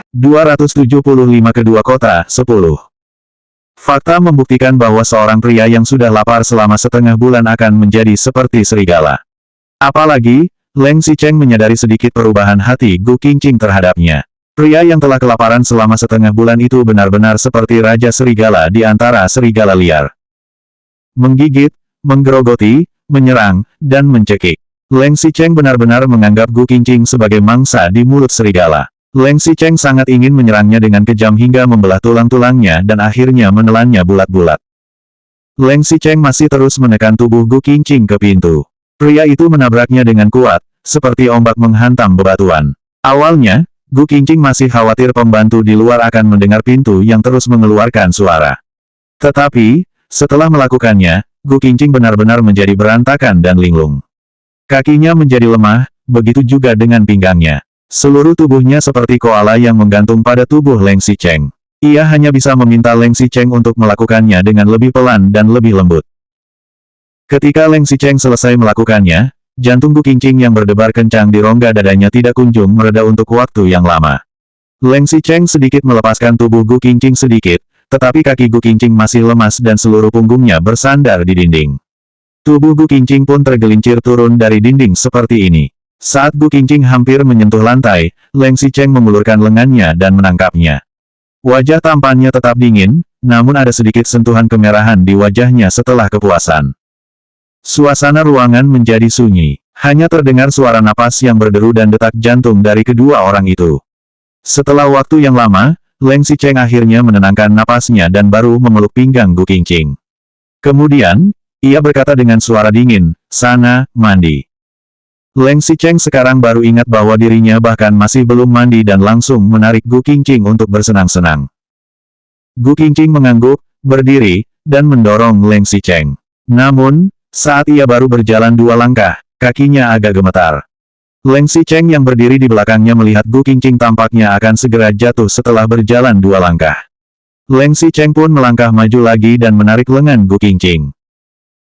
275 Kedua kota, 10. Fakta membuktikan bahwa seorang pria yang sudah lapar selama setengah bulan akan menjadi seperti serigala. Apalagi, Leng Xicheng menyadari sedikit perubahan hati Gu Qingqing terhadapnya. Pria yang telah kelaparan selama setengah bulan itu benar-benar seperti raja serigala di antara serigala liar. Menggigit, menggerogoti, menyerang, dan mencekik. Leng Xicheng benar-benar menganggap Gu Qingqing sebagai mangsa di mulut serigala. Leng Xicheng sangat ingin menyerangnya dengan kejam hingga membelah tulang-tulangnya dan akhirnya menelannya bulat-bulat. Leng Xicheng masih terus menekan tubuh Gu Qingqing ke pintu. Pria itu menabraknya dengan kuat, seperti ombak menghantam bebatuan. Awalnya, Gu Qingqing masih khawatir pembantu di luar akan mendengar pintu yang terus mengeluarkan suara. Tetapi, setelah melakukannya, Gu Qingqing benar-benar menjadi berantakan dan linglung. Kakinya menjadi lemah, begitu juga dengan pinggangnya. Seluruh tubuhnya seperti koala yang menggantung pada tubuh Leng Xicheng. Ia hanya bisa meminta Leng Xicheng untuk melakukannya dengan lebih pelan dan lebih lembut. Ketika Leng Xicheng selesai melakukannya, jantung Gu Qingqing yang berdebar kencang di rongga dadanya tidak kunjung mereda untuk waktu yang lama. Leng Xicheng sedikit melepaskan tubuh Gu Qingqing sedikit, tetapi kaki Gu Qingqing masih lemas dan seluruh punggungnya bersandar di dinding. Tubuh Gu Qingqing pun tergelincir turun dari dinding seperti ini. Saat Gu Qingqing hampir menyentuh lantai, Leng Xicheng mengulurkan lengannya dan menangkapnya. Wajah tampannya tetap dingin, namun ada sedikit sentuhan kemerahan di wajahnya setelah kepuasan. Suasana ruangan menjadi sunyi. Hanya terdengar suara napas yang berderu dan detak jantung dari kedua orang itu. Setelah waktu yang lama, Leng Xicheng akhirnya menenangkan napasnya dan baru memeluk pinggang Gu Qingqing. Kemudian, ia berkata dengan suara dingin, "Sana, mandi." Leng Xicheng sekarang baru ingat bahwa dirinya bahkan masih belum mandi dan langsung menarik Gu Qingqing untuk bersenang-senang. Gu Qingqing mengangguk, berdiri, dan mendorong Leng Xicheng. Namun, saat ia baru berjalan 2 langkah, kakinya agak gemetar. Leng Xicheng yang berdiri di belakangnya melihat Gu Qingqing tampaknya akan segera jatuh setelah berjalan 2 langkah. Leng Xicheng pun melangkah maju lagi dan menarik lengan Gu Qingqing.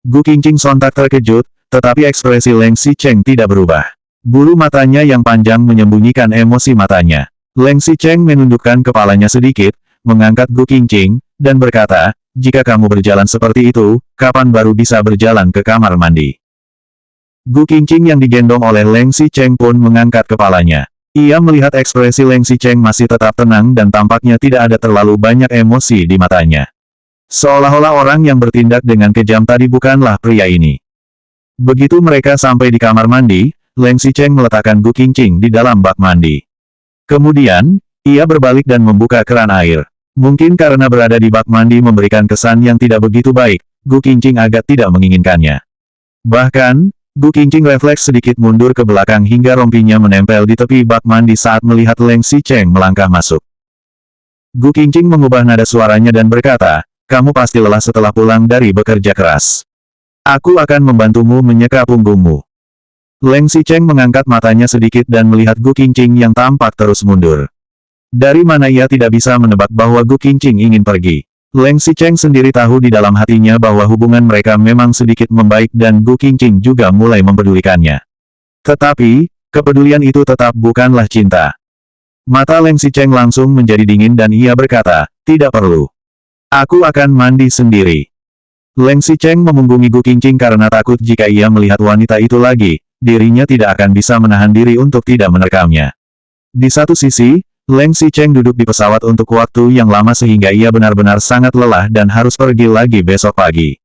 Gu Qingqing sontak terkejut, tetapi ekspresi Leng Xicheng tidak berubah. Bulu matanya yang panjang menyembunyikan emosi matanya. Leng Xicheng menundukkan kepalanya sedikit, mengangkat Gu Qingqing, dan berkata, "Jika kamu berjalan seperti itu, kapan baru bisa berjalan ke kamar mandi?" Gu Qingqing yang digendong oleh Leng Xicheng pun mengangkat kepalanya. Ia melihat ekspresi Leng Xicheng masih tetap tenang dan tampaknya tidak ada terlalu banyak emosi di matanya. Seolah-olah orang yang bertindak dengan kejam tadi bukanlah pria ini. Begitu mereka sampai di kamar mandi, Leng Xicheng meletakkan Gu Qingqing di dalam bak mandi. Kemudian, ia berbalik dan membuka keran air. Mungkin karena berada di bak mandi memberikan kesan yang tidak begitu baik, Gu Qingqing agak tidak menginginkannya. Bahkan, Gu Qingqing refleks sedikit mundur ke belakang hingga rompinya menempel di tepi bak mandi saat melihat Leng Xicheng melangkah masuk. Gu Qingqing mengubah nada suaranya dan berkata, "Kamu pasti lelah setelah pulang dari bekerja keras. Aku akan membantumu menyeka punggungmu." Leng Xicheng mengangkat matanya sedikit dan melihat Gu Qingqing yang tampak terus mundur. Dari mana ia tidak bisa menebak bahwa Gu Qingqing ingin pergi. Leng Xicheng sendiri tahu di dalam hatinya bahwa hubungan mereka memang sedikit membaik dan Gu Qingqing juga mulai mempedulikannya. Tetapi, kepedulian itu tetap bukanlah cinta. Mata Leng Xicheng langsung menjadi dingin dan ia berkata, "Tidak perlu. Aku akan mandi sendiri." Leng Xicheng memunggungi Gu Qingqing karena takut jika ia melihat wanita itu lagi, dirinya tidak akan bisa menahan diri untuk tidak menerkamnya. Di satu sisi, Leng Xicheng duduk di pesawat untuk waktu yang lama sehingga ia benar-benar sangat lelah dan harus pergi lagi besok pagi.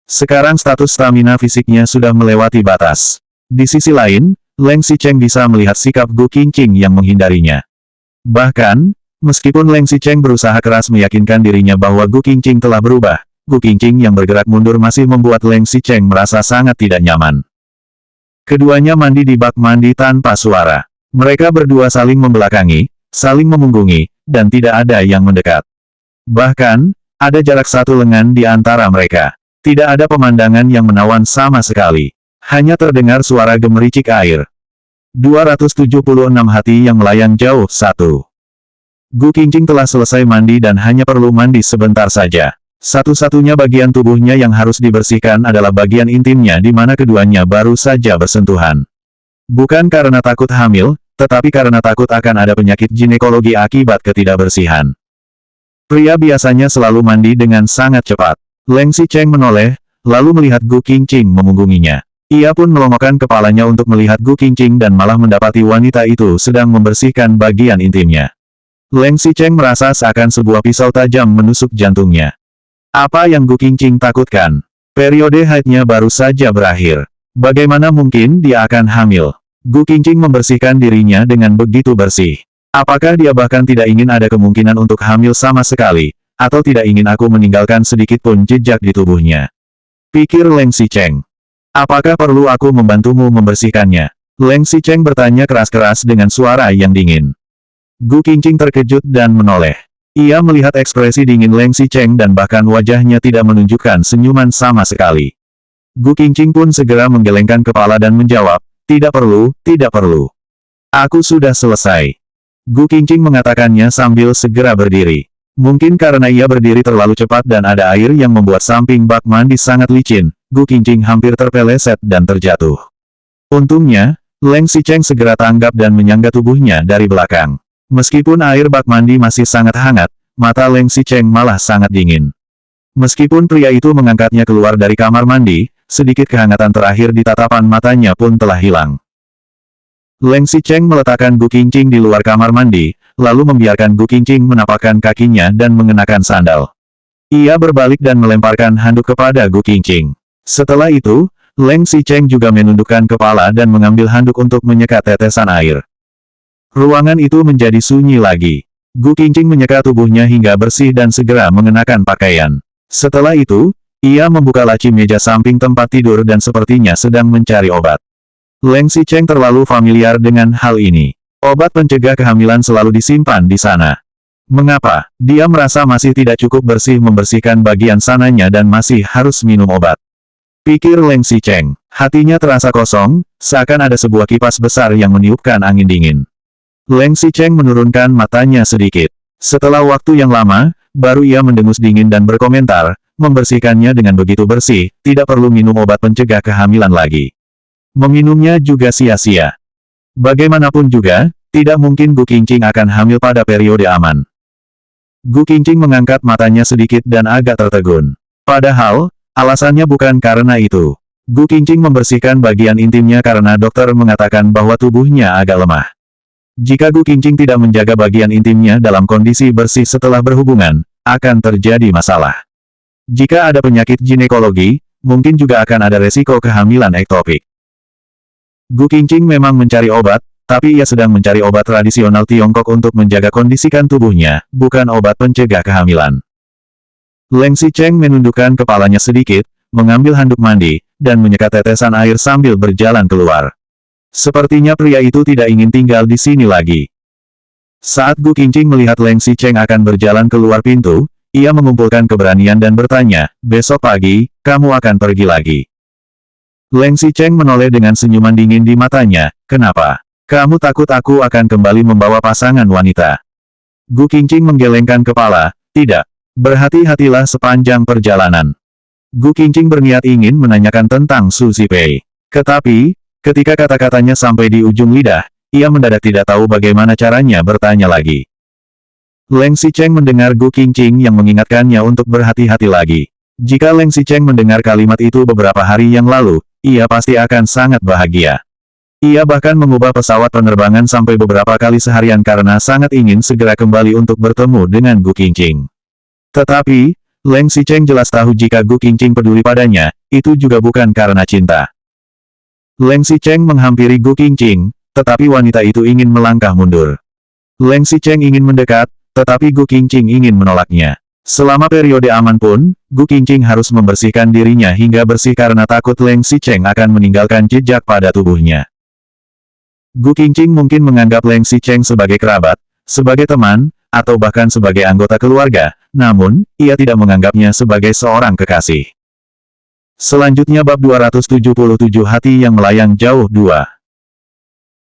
Sekarang status stamina fisiknya sudah melewati batas. Di sisi lain, Leng Xicheng bisa melihat sikap Gu Qingqing yang menghindarinya. Bahkan, meskipun Leng Xicheng berusaha keras meyakinkan dirinya bahwa Gu Qingqing telah berubah, Gu Qingqing yang bergerak mundur masih membuat Leng Xicheng merasa sangat tidak nyaman. Keduanya mandi di bak mandi tanpa suara. Mereka berdua saling membelakangi, saling memunggungi, dan tidak ada yang mendekat. Bahkan, ada jarak 1 lengan di antara mereka. Tidak ada pemandangan yang menawan sama sekali. Hanya terdengar suara gemericik air. 276 hati yang melayang jauh 1. Gu Qingqing telah selesai mandi dan hanya perlu mandi sebentar saja. Satu-satunya bagian tubuhnya yang harus dibersihkan adalah bagian intimnya di mana keduanya baru saja bersentuhan. Bukan karena takut hamil, tetapi karena takut akan ada penyakit ginekologi akibat ketidakbersihan. Pria biasanya selalu mandi dengan sangat cepat. Leng Xicheng menoleh, lalu melihat Gu Qingqing memunggunginya. Ia pun melongokkan kepalanya untuk melihat Gu Qingqing dan malah mendapati wanita itu sedang membersihkan bagian intimnya. Leng Xicheng merasa seakan sebuah pisau tajam menusuk jantungnya. Apa yang Gu Qingqing takutkan? Periode haidnya baru saja berakhir. Bagaimana mungkin dia akan hamil? Gu Qingqing membersihkan dirinya dengan begitu bersih. Apakah dia bahkan tidak ingin ada kemungkinan untuk hamil sama sekali, atau tidak ingin aku meninggalkan sedikit pun jejak di tubuhnya? Pikir Leng Xicheng. Apakah perlu aku membantumu membersihkannya? Leng Xicheng bertanya keras-keras dengan suara yang dingin. Gu Qingqing terkejut dan menoleh. Ia melihat ekspresi dingin Leng Xicheng dan bahkan wajahnya tidak menunjukkan senyuman sama sekali. Gu Qingqing pun segera menggelengkan kepala dan menjawab, tidak perlu, tidak perlu. Aku sudah selesai. Gu Qingqing mengatakannya sambil segera berdiri. Mungkin karena ia berdiri terlalu cepat dan ada air yang membuat samping bak mandi sangat licin, Gu Qingqing hampir terpeleset dan terjatuh. Untungnya, Leng Xicheng segera tanggap dan menyangga tubuhnya dari belakang. Meskipun air bak mandi masih sangat hangat, mata Leng Xicheng malah sangat dingin. Meskipun pria itu mengangkatnya keluar dari kamar mandi, sedikit kehangatan terakhir di tatapan matanya pun telah hilang. Leng Xicheng meletakkan Gu Qingqing di luar kamar mandi, lalu membiarkan Gu Qingqing menapakkan kakinya dan mengenakan sandal. Ia berbalik dan melemparkan handuk kepada Gu Qingqing. Setelah itu, Leng Xicheng juga menundukkan kepala dan mengambil handuk untuk menyekat tetesan air. Ruangan itu menjadi sunyi lagi. Gu Qingqing menyeka tubuhnya hingga bersih dan segera mengenakan pakaian. Setelah itu, ia membuka laci meja samping tempat tidur dan sepertinya sedang mencari obat. Leng Xicheng terlalu familiar dengan hal ini. Obat pencegah kehamilan selalu disimpan di sana. Mengapa? Dia merasa masih tidak cukup bersih membersihkan bagian sananya dan masih harus minum obat. Pikir Leng Xicheng. Hatinya terasa kosong, seakan ada sebuah kipas besar yang meniupkan angin dingin. Leng Xicheng menurunkan matanya sedikit. Setelah waktu yang lama, baru ia mendengus dingin dan berkomentar, membersihkannya dengan begitu bersih, tidak perlu minum obat pencegah kehamilan lagi. Meminumnya juga sia-sia. Bagaimanapun juga, tidak mungkin Gu Qingqing akan hamil pada periode aman. Gu Qingqing mengangkat matanya sedikit dan agak tertegun. Padahal, alasannya bukan karena itu. Gu Qingqing membersihkan bagian intimnya karena dokter mengatakan bahwa tubuhnya agak lemah. Jika Gu Qingqing tidak menjaga bagian intimnya dalam kondisi bersih setelah berhubungan, akan terjadi masalah. Jika ada penyakit ginekologi, mungkin juga akan ada resiko kehamilan ektopik. Gu Qingqing memang mencari obat, tapi ia sedang mencari obat tradisional Tiongkok untuk menjaga kondisikan tubuhnya, bukan obat pencegah kehamilan. Leng Xicheng menundukkan kepalanya sedikit, mengambil handuk mandi, dan menyekat tetesan air sambil berjalan keluar. Sepertinya pria itu tidak ingin tinggal di sini lagi. Saat Gu Qingqing melihat Leng Xicheng akan berjalan keluar pintu, ia mengumpulkan keberanian dan bertanya, besok pagi, kamu akan pergi lagi. Leng Xicheng menoleh dengan senyuman dingin di matanya, kenapa? Kamu takut aku akan kembali membawa pasangan wanita? Gu Qingqing menggelengkan kepala, tidak. Berhati-hatilah sepanjang perjalanan. Gu Qingqing berniat ingin menanyakan tentang Su Zipei. Tetapi, ketika kata-katanya sampai di ujung lidah, ia mendadak tidak tahu bagaimana caranya bertanya lagi. Leng Xicheng mendengar Gu Qingqing yang mengingatkannya untuk berhati-hati lagi. Jika Leng Xicheng mendengar kalimat itu beberapa hari yang lalu, ia pasti akan sangat bahagia. Ia bahkan mengubah pesawat penerbangan sampai beberapa kali seharian karena sangat ingin segera kembali untuk bertemu dengan Gu Qingqing. Tetapi, Leng Xicheng jelas tahu jika Gu Qingqing peduli padanya, itu juga bukan karena cinta. Leng Xicheng menghampiri Gu Qingqing, tetapi wanita itu ingin melangkah mundur. Leng Xicheng ingin mendekat, tetapi Gu Qingqing ingin menolaknya. Selama periode aman pun, Gu Qingqing harus membersihkan dirinya hingga bersih karena takut Leng Xicheng akan meninggalkan jejak pada tubuhnya. Gu Qingqing mungkin menganggap Leng Xicheng sebagai kerabat, sebagai teman, atau bahkan sebagai anggota keluarga, namun, ia tidak menganggapnya sebagai seorang kekasih. Selanjutnya bab 277 Hati yang Melayang Jauh 2.